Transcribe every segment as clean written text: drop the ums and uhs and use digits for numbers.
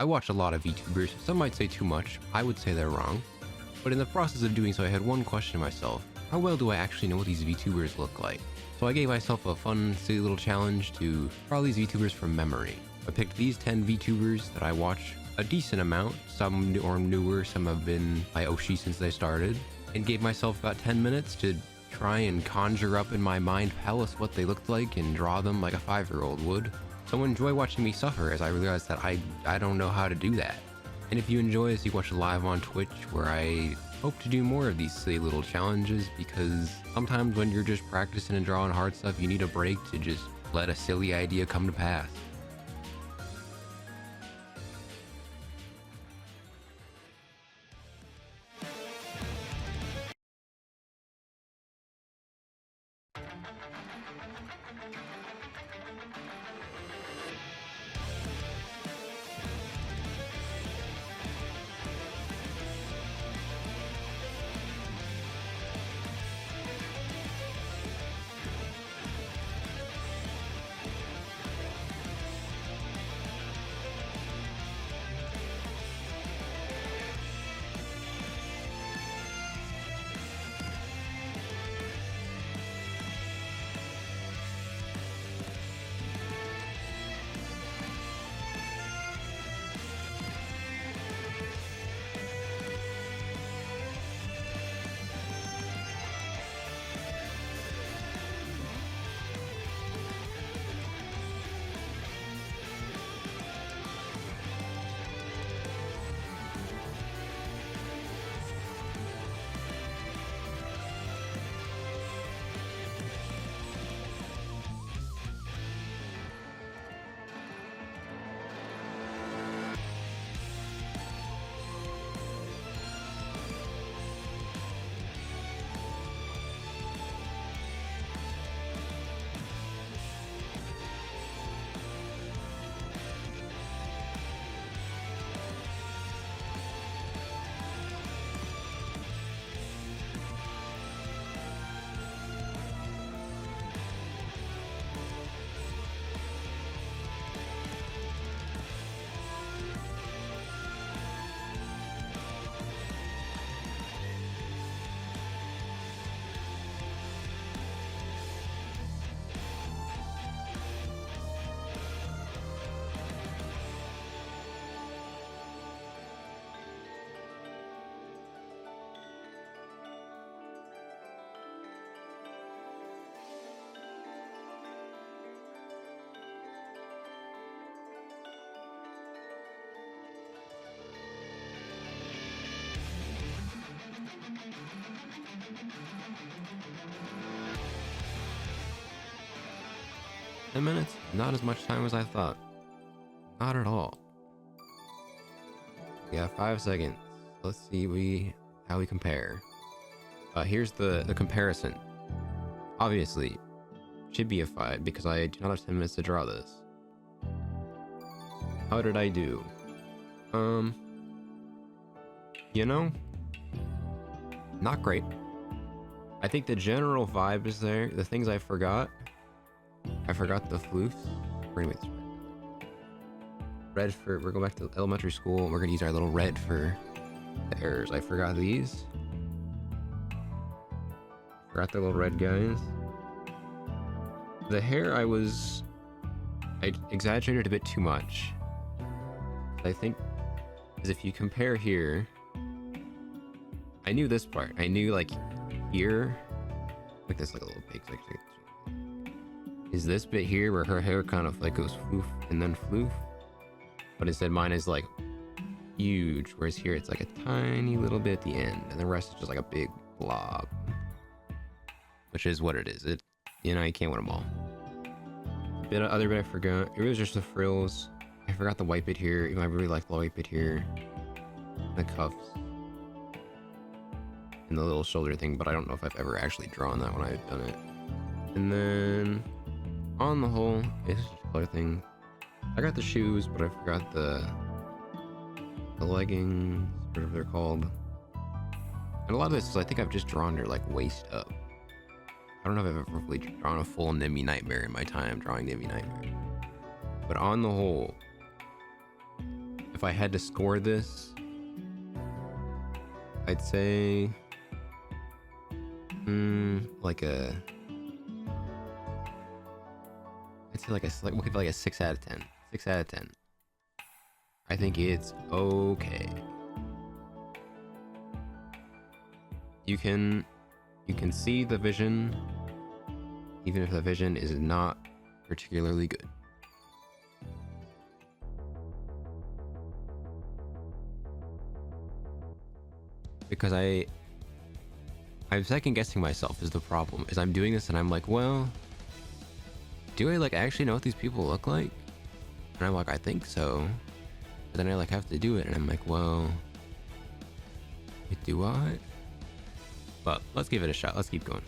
I watch a lot of VTubers. Some might say too much. I would say they're wrong. But in the process of doing so, I had one question to myself. How well do I actually know what these VTubers look like? So I gave myself a fun, silly little challenge to draw these VTubers from memory. I picked these 10 VTubers that I watch a decent amount. Some are newer, some have been by Oshi since they started. And gave myself about 10 minutes to try and conjure up in my mind palace what they looked like and draw them like a 5-year-old would. So enjoy watching me suffer as I realize that I don't know how to do that. And if you enjoy this, you can watch live on Twitch, where I hope to do more of these silly little challenges, because sometimes when you're just practicing and drawing hard stuff, you need a break to just let a silly idea come to pass. Ten minutes? Not as much time as I thought. Not at all. We have 5 seconds. Let's see how we compare. Here's the comparison. Obviously, should be a 5 because I do not have 10 minutes to draw this. How did I do? You know, not great. I think the general vibe is there. The things I forgot the floofs. We're gonna red for, we're going back to elementary school. We're gonna use our little red for the errors. I forgot these. Forgot the little red guys. The hair, I exaggerated a bit too much. I think, because if you compare here, I knew this part. I knew like here, like this, like a little pig. Is this bit here where her hair kind of like goes floof and then floof, but instead mine is like huge, whereas here it's like a tiny little bit at the end, and the rest is just like a big blob, which is what it is. It, you know, you can't win them all. Other bit I forgot. It was just the frills. I forgot the white bit here, even though I really like the white bit here. The cuffs. And the little shoulder thing, but I don't know if I've ever actually drawn that when I've done it. And then, on the whole, it's just a color thing. I got the shoes, but I forgot the leggings, whatever they're called. And a lot of this is, I think I've just drawn her like waist up. I don't know if I've ever really drawn a full Nimi Nightmare in my time drawing Nimi Nightmare. But on the whole, if I had to score this, I'd say like a we'll give it like a 6 out of 10. 6 out of 10. I think it's okay. You can see the vision, even if the vision is not particularly good. Because I'm second guessing myself is the problem. Is I'm doing this and I'm like, well, do I like actually know what these people look like? And I'm like, I think so. But then I like have to do it and I'm like, well, do I? But let's give it a shot. Let's keep going.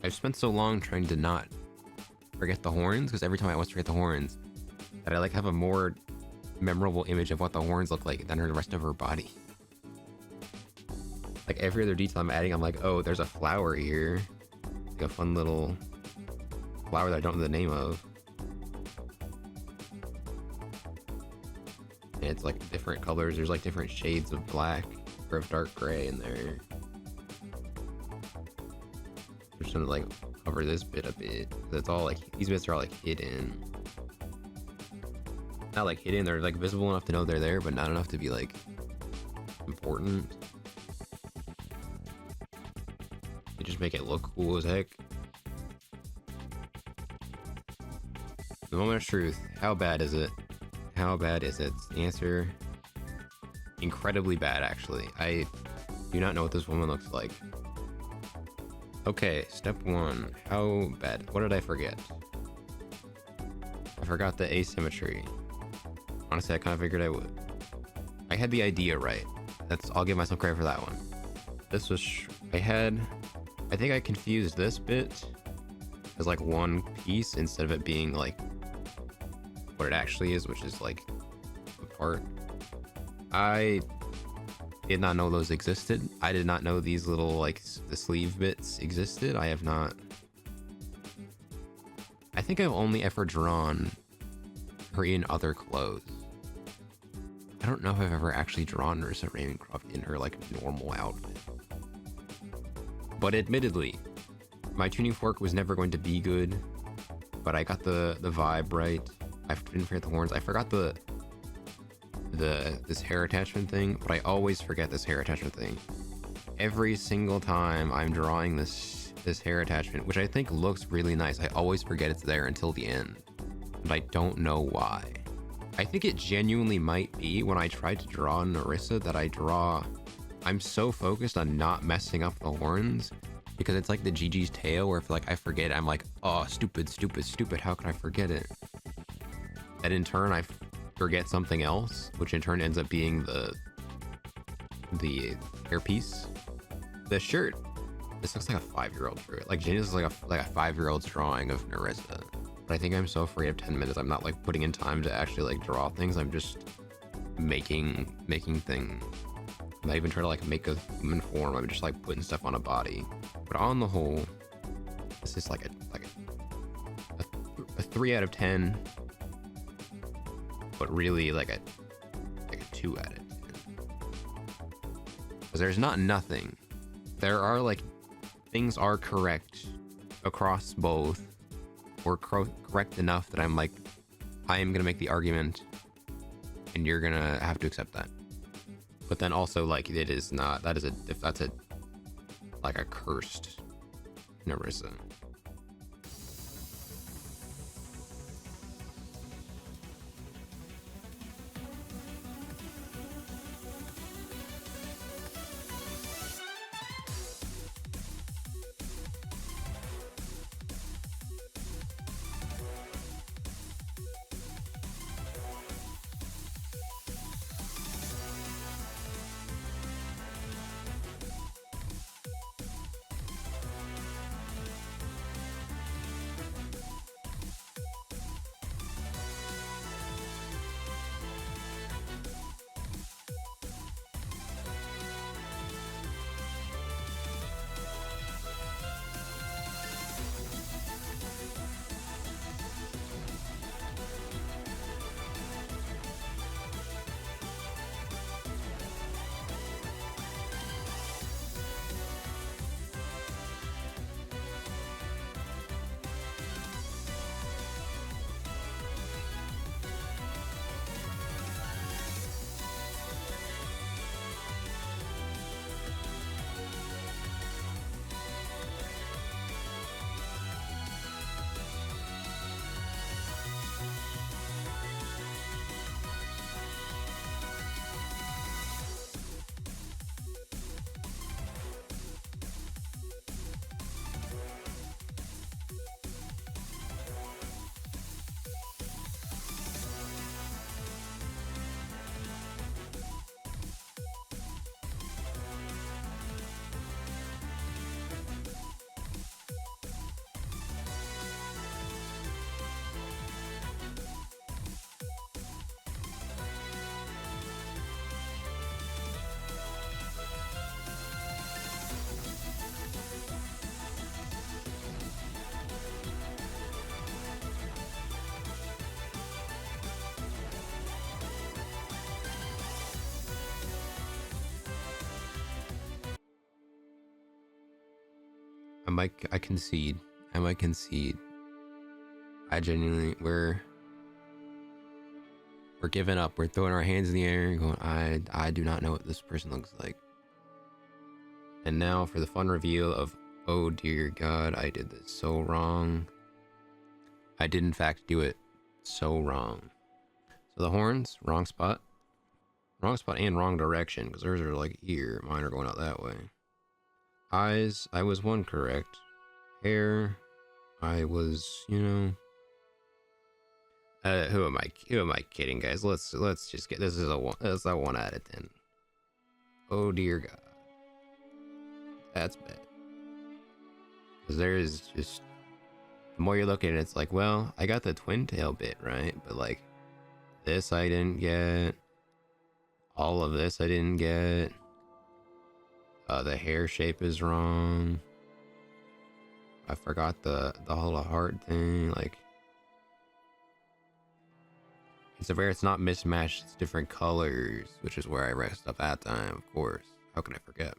I've spent so long trying to not forget the horns, because every time I almost forget the horns, that I like have a more memorable image of what the horns look like than the rest of her body. Like every other detail I'm adding, I'm like, oh, there's a flower here. Like a fun little flower that I don't know the name of. And it's like different colors. There's like different shades of black or of dark gray in there. I'm just gonna like cover this bit a bit. It's all like, these bits are all like hidden. Not like hidden, they're like visible enough to know they're there, but not enough to be like important. They just make it look cool as heck. The moment of truth. How bad is it? How bad is it? The answer, incredibly bad actually. I do not know what this woman looks like. Okay, step one. How bad? What did I forget? I forgot the asymmetry. Honestly, I kind of figured I would. I had the idea right. I'll give myself credit for that one. This was, I think I confused this bit as like one piece instead of it being like what it actually is, which is like a part. I did not know those existed. I did not know these little like the sleeve bits existed. I have not. I think I've only ever drawn her in other clothes. I don't know if I've ever actually drawn Nerissa Ravencroft in her like normal outfit. But admittedly, my tuning fork was never going to be good, but I got the vibe right. I didn't forget the horns. I forgot the this hair attachment thing, but I always forget this hair attachment thing. Every single time I'm drawing this hair attachment, which I think looks really nice, I always forget it's there until the end. And I don't know why. I think it genuinely might be when I tried to draw Nerissa that I'm so focused on not messing up the horns, because it's like the Gigi's tail where if like I forget it, I'm like, oh, stupid, how can I forget it? And in turn I forget something else, which in turn ends up being the hairpiece. The shirt, this looks like a 5-year-old shirt. Like James is like a 5-year-old's drawing of Nerissa. But I think I'm so afraid of 10 minutes. I'm not like putting in time to actually like draw things. I'm just making things. I'm not even trying to like make a human form. I'm just like putting stuff on a body. But on the whole, this is like a 3 out of 10. But really like a 2 out of 10. Because there's not nothing. There are like things are correct across both, or correct enough that I'm like, I am gonna make the argument and you're gonna have to accept that. But then also like it is not, that's a like a cursed Nerissa. I concede. I might concede. I genuinely, we're giving up. We're throwing our hands in the air and going, I do not know what this person looks like. And now for the fun reveal of, oh dear God, I did this so wrong. I did in fact do it so wrong. So the horns, wrong spot. Wrong spot and wrong direction, because theirs are like here. Mine are going out that way. Eyes, I was one correct. Hair, I was, you know. Who am I kidding, guys? Let's just get, this is a 1 out of 10. Oh dear God. That's bad. Because there is just, the more you look at it, it's like, well, I got the twin tail bit right, but like this I didn't get. All of this I didn't get. The hair shape is wrong. I forgot the whole heart thing. Like, it's not mismatched. It's different colors, which is where I messed up that time. Of course, how can I forget?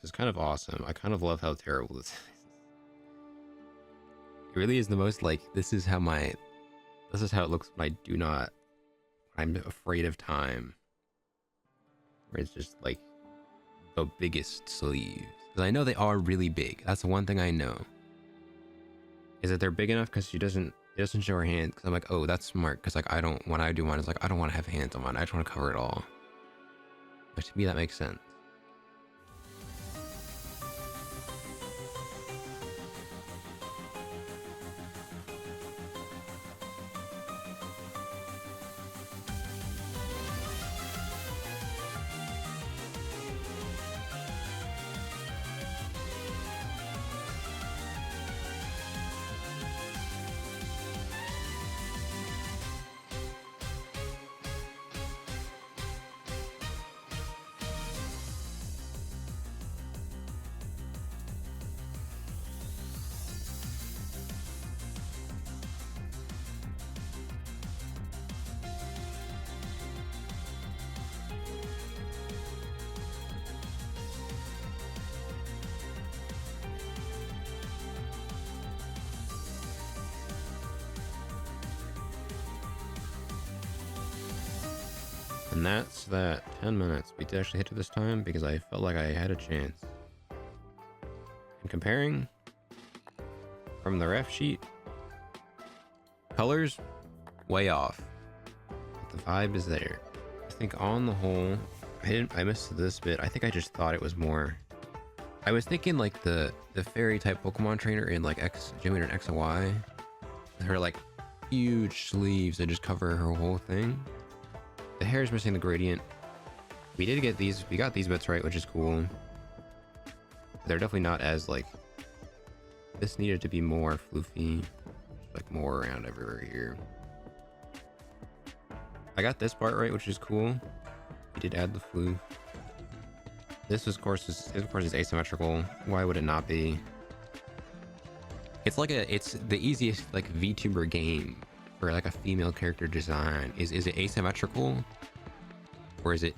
is kind of awesome. I kind of love how terrible this is. It really is the most like, this is how it looks when I'm afraid of time. Where it's just like the biggest sleeves. Because I know they are really big. That's the one thing I know. Is that they're big enough because it doesn't show her hands. Because I'm like, oh, that's smart. Because like when I do mine, it's like I don't want to have hands on mine. I just want to cover it all. But to me, that makes sense. And that's that 10 minutes. We did actually hit it this time because I felt like I had a chance. And comparing from the ref sheet, colors way off. But the vibe is there. I think on the whole, I missed this bit. I think I just thought it was more. I was thinking like the fairy type Pokemon trainer in like Giwi and X and Y. Her like huge sleeves that just cover her whole thing. The hair is missing the gradient. We got these bits right, which is cool. They're definitely not as like, this needed to be more floofy, like more around everywhere here. I got this part right, which is cool. We did add the floof. This of course is asymmetrical. Why would it not be? It's the easiest like VTuber game for like a female character design. Is it asymmetrical, or is it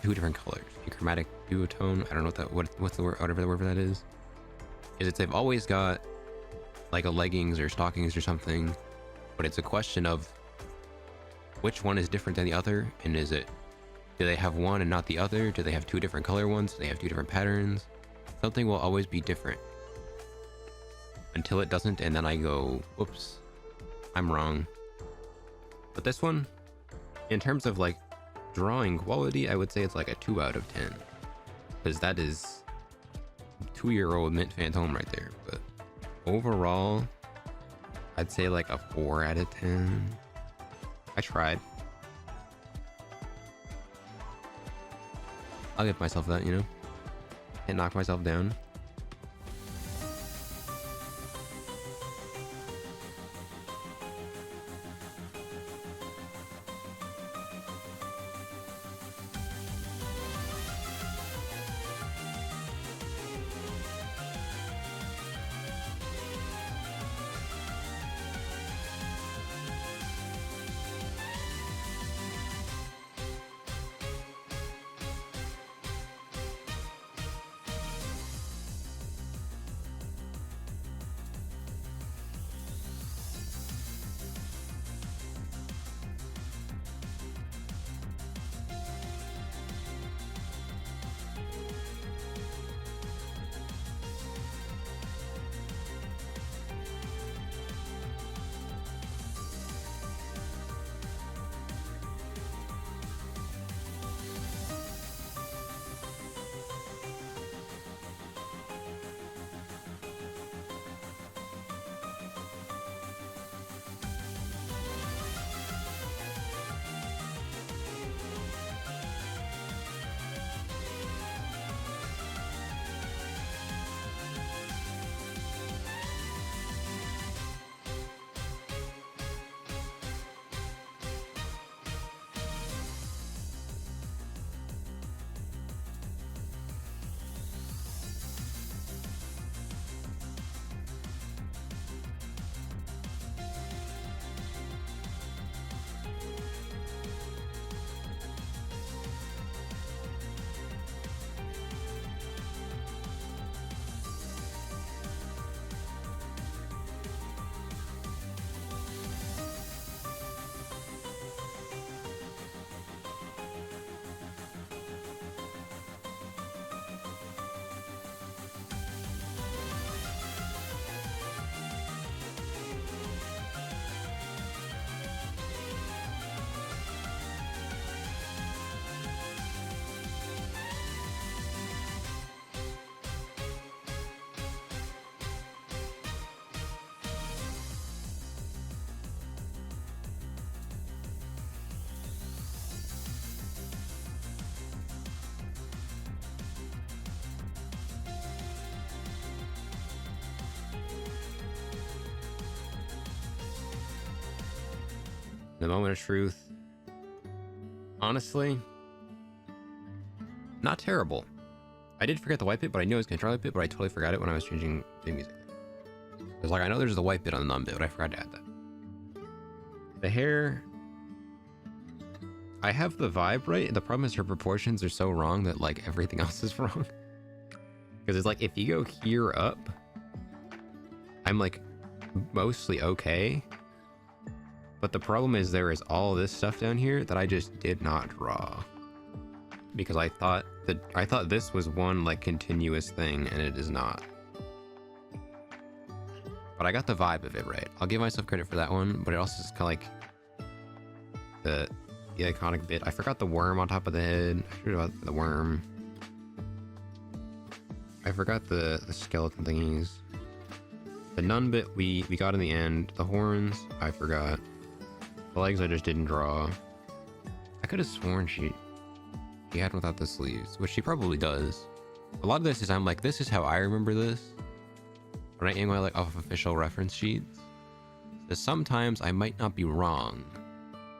two different colors? A chromatic duotone? I don't know what's the word, whatever the word for that is. Is it they've always got like a leggings or stockings or something, but it's a question of which one is different than the other, and do they have one and not the other? Do they have two different color ones? Do they have two different patterns? Something will always be different until it doesn't, and then I go, whoops, I'm wrong. But this one, in terms of like drawing quality, I would say it's like a 2 out of 10, because that is 2-year-old mint Fantome right there. But overall, I'd say like a 4 out of 10. I tried. I'll give myself that, you know, and knock myself down. The moment of truth. Honestly, not terrible. I did forget the white bit, but I knew I was going to try the bit, but I totally forgot it when I was changing the music. I was like, I know there's the white bit on the none bit, but I forgot to add that. The hair, I have the vibe right. The problem is her proportions are so wrong that like everything else is wrong. Because it's like, if you go here up, I'm like mostly okay. But the problem is there is all this stuff down here that I just did not draw. Because I thought this was one like continuous thing, and it is not. But I got the vibe of it right. I'll give myself credit for that one, but it also is kind of like the iconic bit. I forgot the worm on top of the head. I forgot about the worm. I forgot the skeleton thingies. The nun bit we got in the end. The horns, I forgot. The legs I just didn't draw. I could have sworn she had one without the sleeves, which she probably does. A lot of this is I'm like, this is how I remember this. When I aim my like off of official reference sheets. So sometimes I might not be wrong.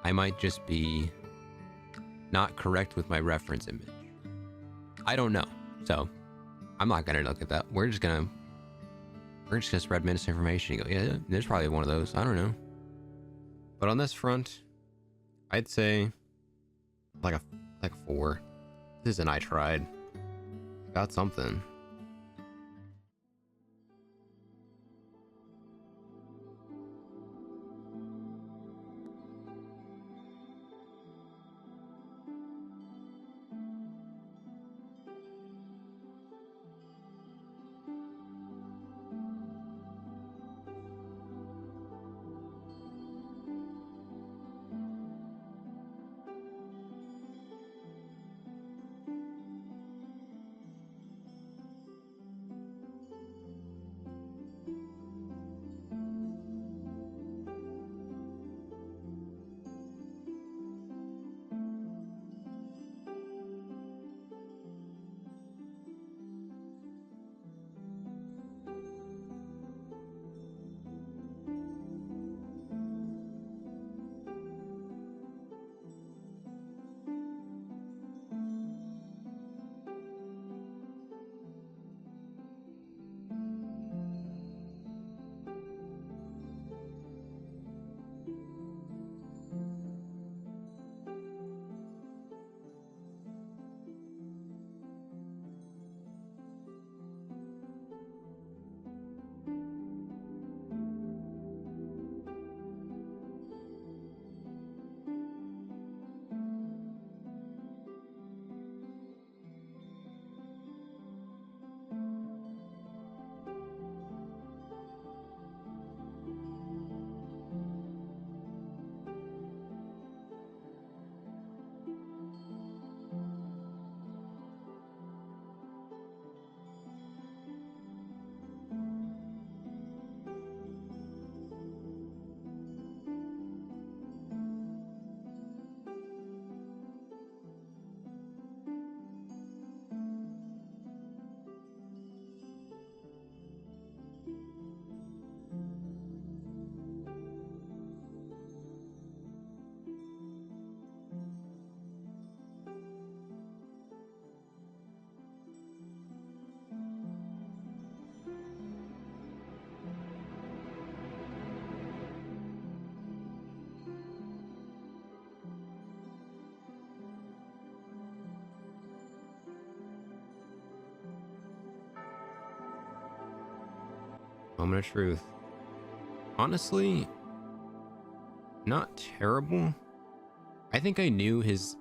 I might just be not correct with my reference image. I don't know. So I'm not gonna look at that. We're just gonna spread misinformation. You go, yeah, there's probably one of those. I don't know. But on this front, I'd say like 4. This is an I tried. Got something. Moment of truth. Honestly, not terrible. I think I knew his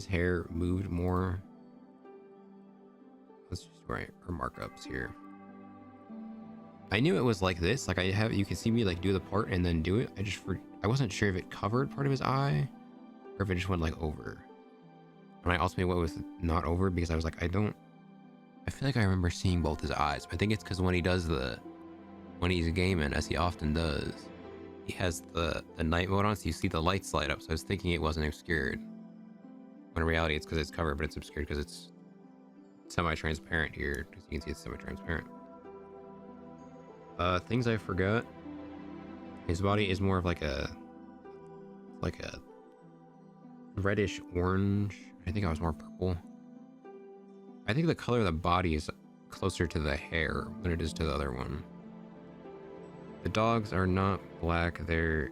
hair moved more. Let's just write our markups here. I knew it was like this. Like you can see me like do the part and then do it. I wasn't sure if it covered part of his eye or if it just went like over. And I ultimately went with not over because I was like, I feel like I remember seeing both his eyes. I think it's because when he's gaming, as he often does, he has the night mode on, so you see the lights light up. So I was thinking it wasn't obscured. When in reality, it's because it's covered, but it's obscured because it's semi-transparent here. Because you can see it's semi-transparent. Things I forgot. His body is more of like a like a reddish orange. I think I was more purple. I think the color of the body is closer to the hair than it is to the other one. The dogs are not black. I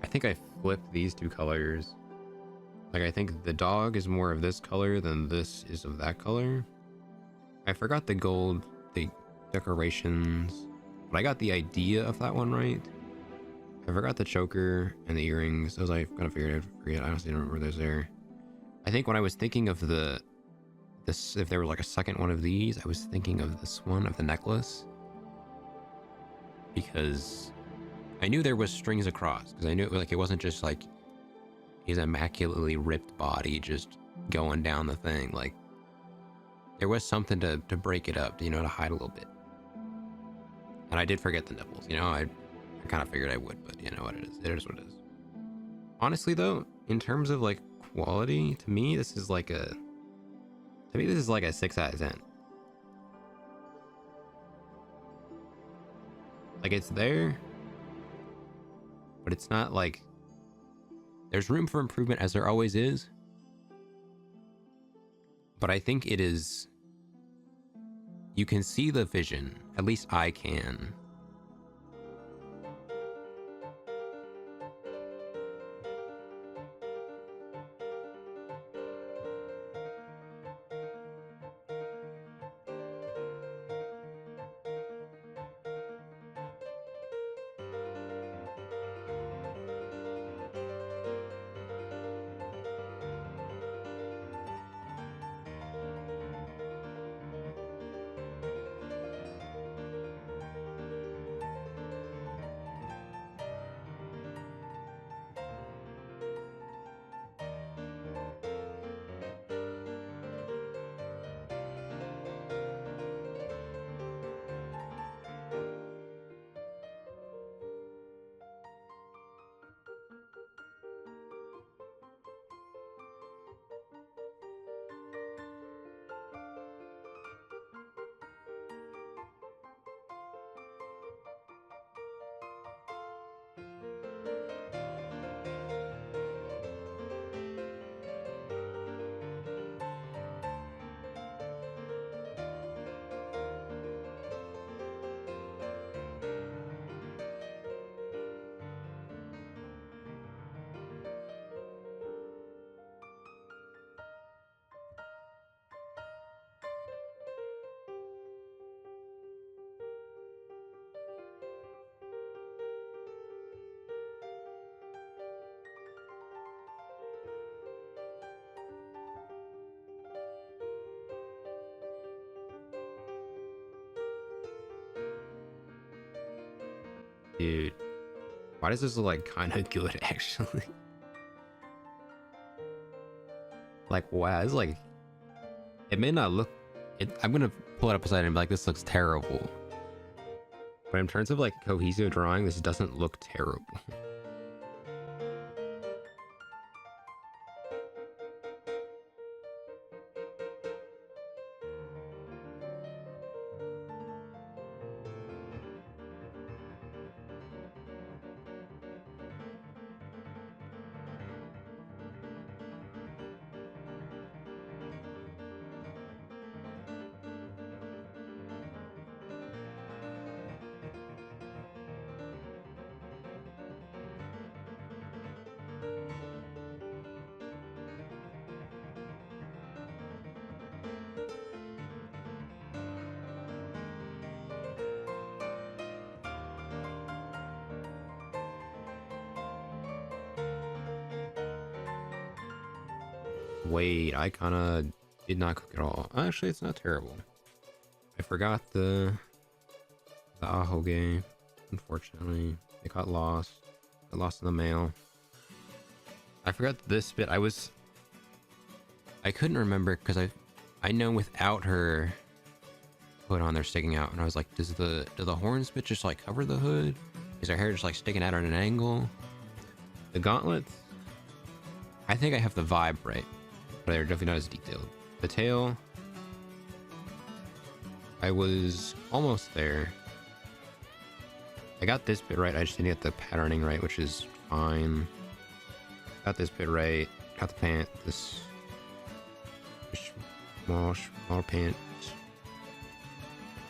think I flipped these two colors. Like, I think the dog is more of this color than this is of that color. I forgot the gold, the decorations, but I got the idea of that one right. I forgot the choker and the earrings. Those I kind of figured I'd forget. I honestly don't remember those there. I think when I was thinking of this, if there was like a second one of these, I was thinking of this one, of the necklace. Because I knew there was strings across. Because I knew like it wasn't just like his immaculately ripped body just going down the thing. Like, there was something to break it up, you know, to hide a little bit. And I did forget the nipples, you know, I kind of figured I would, but you know what it is. It is what it is. Honestly though, in terms of like quality, to me this is like a 6 out of 10. Like, it's there, but it's not like, there's room for improvement as there always is. But I think it is, you can see the vision, at least I can. Dude, why does this look like kind of good actually? Like, wow, it's like, it may not look, I'm gonna pull it up beside it and be like, this looks terrible. But in terms of like cohesive drawing, this doesn't look terrible. Wait, I kind of did not cook it all. Actually, it's not terrible. I forgot the ahoge. Unfortunately, it got lost. Got lost in the mail. I forgot this bit. I couldn't remember because I know without her hood on, they're sticking out, and I was like, do the horns bit just like cover the hood? Is her hair just like sticking out at an angle? The gauntlets, I think I have the vibe right, but they're definitely not as detailed. The tail, I was almost there. I got this bit right, I just didn't get the patterning right, which is fine. Got this bit right. Got the pant. This small pant.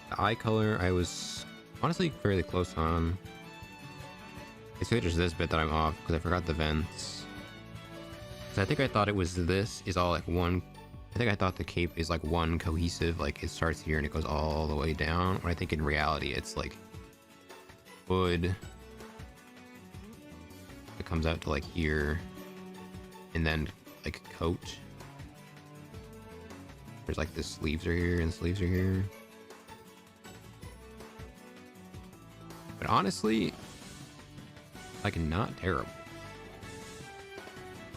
The eye color, I was honestly fairly close on. It's really just this bit that I'm off because I forgot the vents. So I think I thought it was this is all like one. I think I thought the cape is like one cohesive, like it starts here and it goes all the way down. When I think in reality it's like hood. It comes out to like here, and then like coat. There's like the sleeves are here and the sleeves are here. But honestly, like not terrible.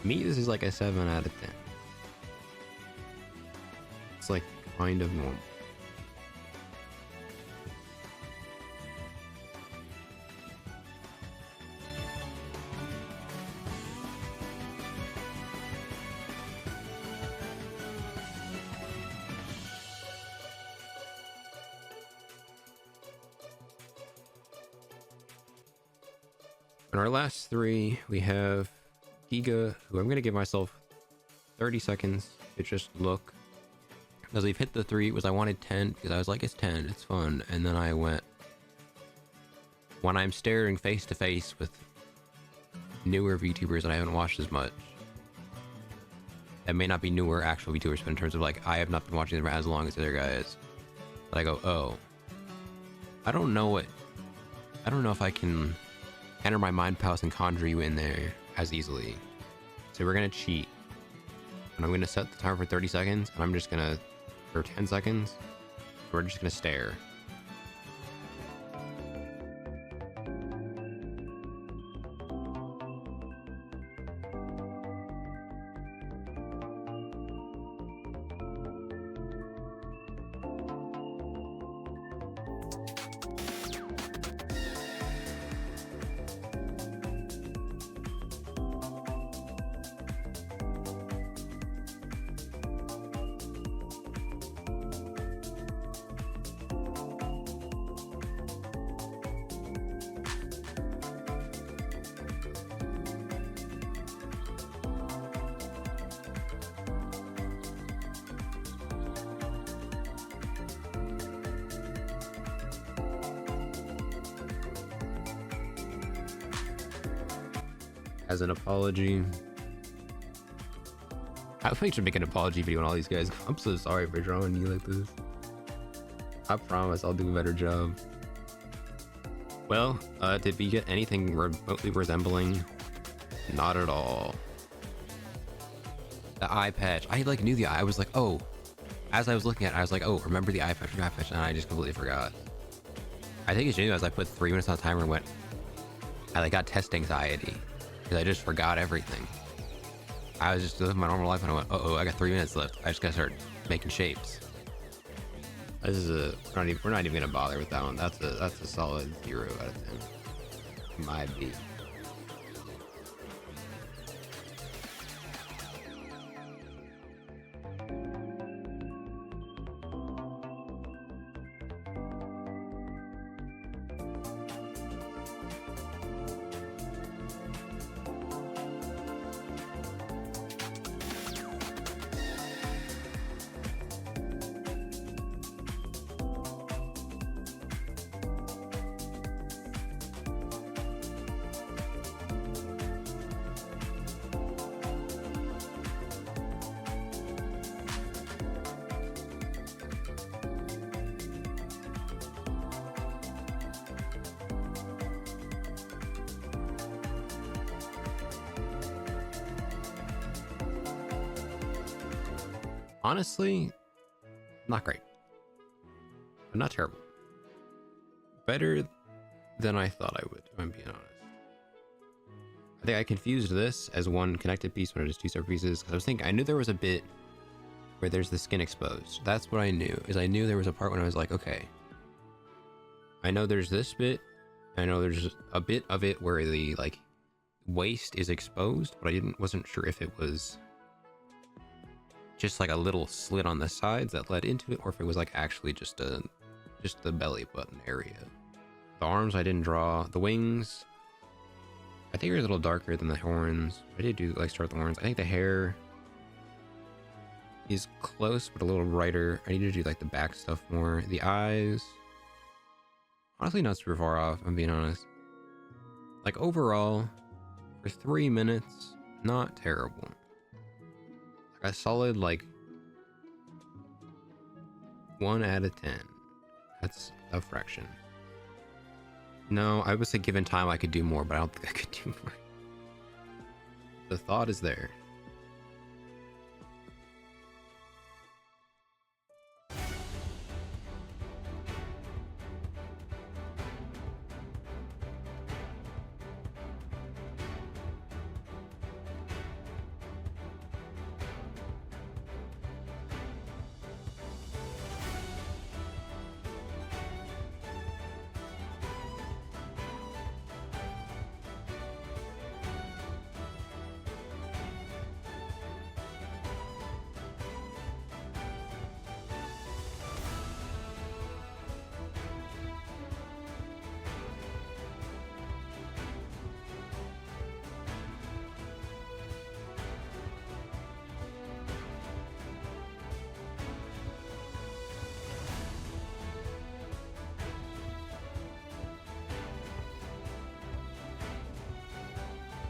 To me, this is like a 7 out of 10. It's like kind of normal. In our last 3, we have Geega, who I'm going to give myself 30 seconds to just look. Because we've hit the 3, was I wanted 10, because I was like, it's 10, it's fun. And then I went, when I'm staring face to face with newer VTubers that I haven't watched as much, that may not be newer actual VTubers, but in terms of like, I have not been watching them as long as the other guys. But I go, oh, I don't know if I can enter my mind palace and conjure you in there as easily. So we're gonna cheat. And I'm gonna set the timer for 30 seconds, and I'm just gonna, for 10 seconds, we're just gonna stare. As an apology, I think I should make an apology video on all these guys. I'm so sorry for drawing you like this. I promise I'll do a better job. Well, did we get anything remotely resembling? Not at all. The eye patch, I like knew the eye. I was like, oh, as I was looking at it, I was like, oh, remember the eye patch, and I just completely forgot. I think it's genuine as I put 3 minutes on the timer and went, I like got test anxiety. I just forgot everything. I was just living my normal life and I went, uh-oh, I got 3 minutes left. I just gotta start making shapes. This is we're not even gonna bother with that one. That's a solid 0 out of 10. Might be. Honestly, not great, but not terrible. Better than I thought I would, if I'm being honest. I think I confused this as one connected piece when it is 2 separate pieces, because I was thinking, I knew there was a bit where there's the skin exposed. That's what I knew, is I knew there was a part when I was like, okay, I know there's this bit, I know there's a bit of it where the like waist is exposed, but I wasn't sure if it was just like a little slit on the sides that led into it, or if it was like actually just the belly button area. The arms I didn't draw. The wings, I think it's a little darker than the horns. I did do like start the horns. I think the hair is close, but a little brighter. I need to do like the back stuff more. The eyes, honestly, not super far off. I'm being honest. Like overall, for 3 minutes, not terrible. Like a solid like 1 out of 10. That's a fraction. No, I would say given time I could do more, but I don't think I could do more. The thought is there.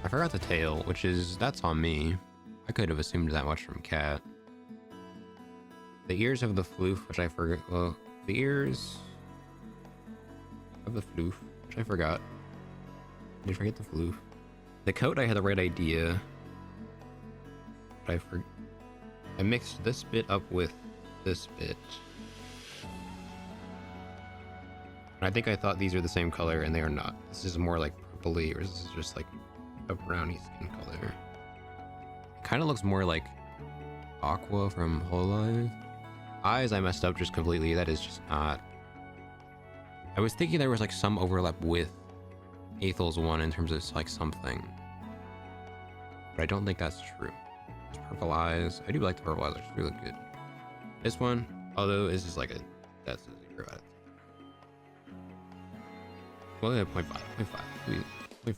I forgot the tail, that's on me. I could have assumed that much from Cat. The ears have the floof, which I forgot. Well, the ears of the floof, which I forgot. Did I forget the floof? The coat, I had the right idea. But I mixed this bit up with this bit. And I think I thought these are the same color, and they are not. This is more like purpley, or this is just like a brownie skin color. It kind of looks more like Aqua from Hololive. Eyes I messed up just completely. That is just not. I was thinking there was like some overlap with Aethel's one in terms of like something, but I don't think that's true. It's purple eyes. I do like the purple eyes. It's really good. This one, although it's just like that's a 0 out of 10. Well, 0.5, 0.5.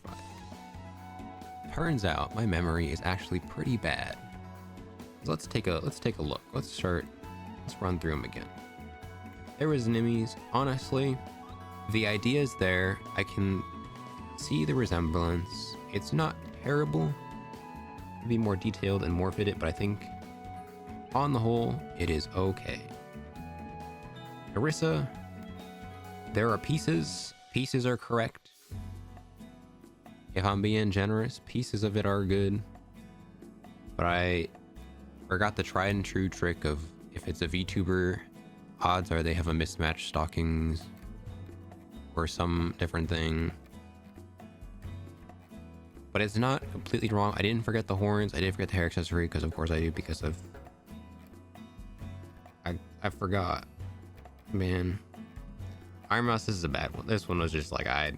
Turns out my memory is actually pretty bad. So let's take a look. Let's run through them again. There was Nimi's. Honestly, the idea is there. I can see the resemblance. It's not terrible. It'd be more detailed and more fitted, but I think on the whole, it is okay. Nerissa, there are pieces. Pieces are correct. If I'm being generous, pieces of it are good. But I forgot the tried and true trick of if it's a VTuber, odds are they have a mismatched stockings or some different thing. But it's not completely wrong. I didn't forget the horns. I didn't forget the hair accessory because of course I do, because of I forgot. Man. Ironmouse, this is a bad one. This one was just like I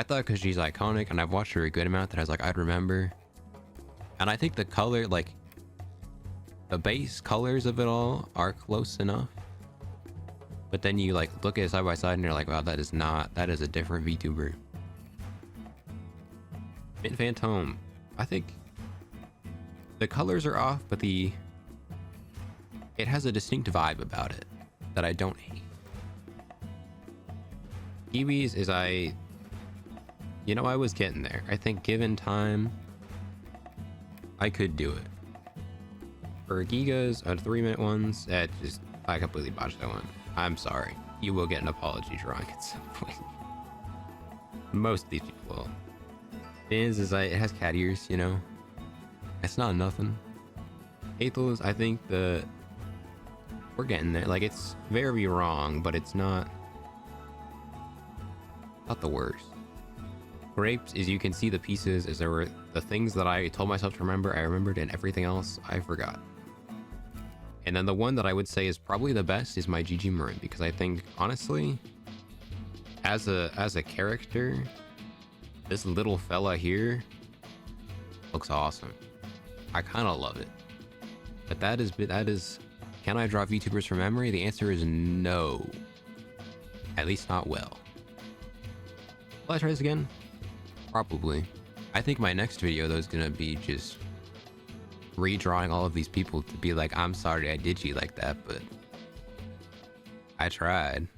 thought because she's iconic and I've watched her a good amount that I was like, I'd remember. And I think the color, like the base colors of it all are close enough. But then you like look at it side by side and you're like, wow, that is a different VTuber. Fantome, I think the colors are off, but it has a distinct vibe about it that I don't hate. Giwi's is I was getting there. I think given time, I could do it. For Geega's, 3-minute ones, I completely botched that one. I'm sorry. You will get an apology drawing at some point. Most of these people will. It has cat ears, you know? It's not nothing. Aethel's, I think we're getting there. Like, it's very wrong, but it's not the worst. Grapes is you can see the pieces as there were the things that I told myself to remember, I remembered, and everything else I forgot. And then the one that I would say is probably the best is my Gigi Murin, because I think honestly, as a character, this little fella here looks awesome. I kind of love it. But that is can I draw VTubers from memory? The answer is no. At least not well. Will I try this again? Probably. I think my next video though is gonna be just redrawing all of these people to be like, I'm sorry I did you like that, but I tried.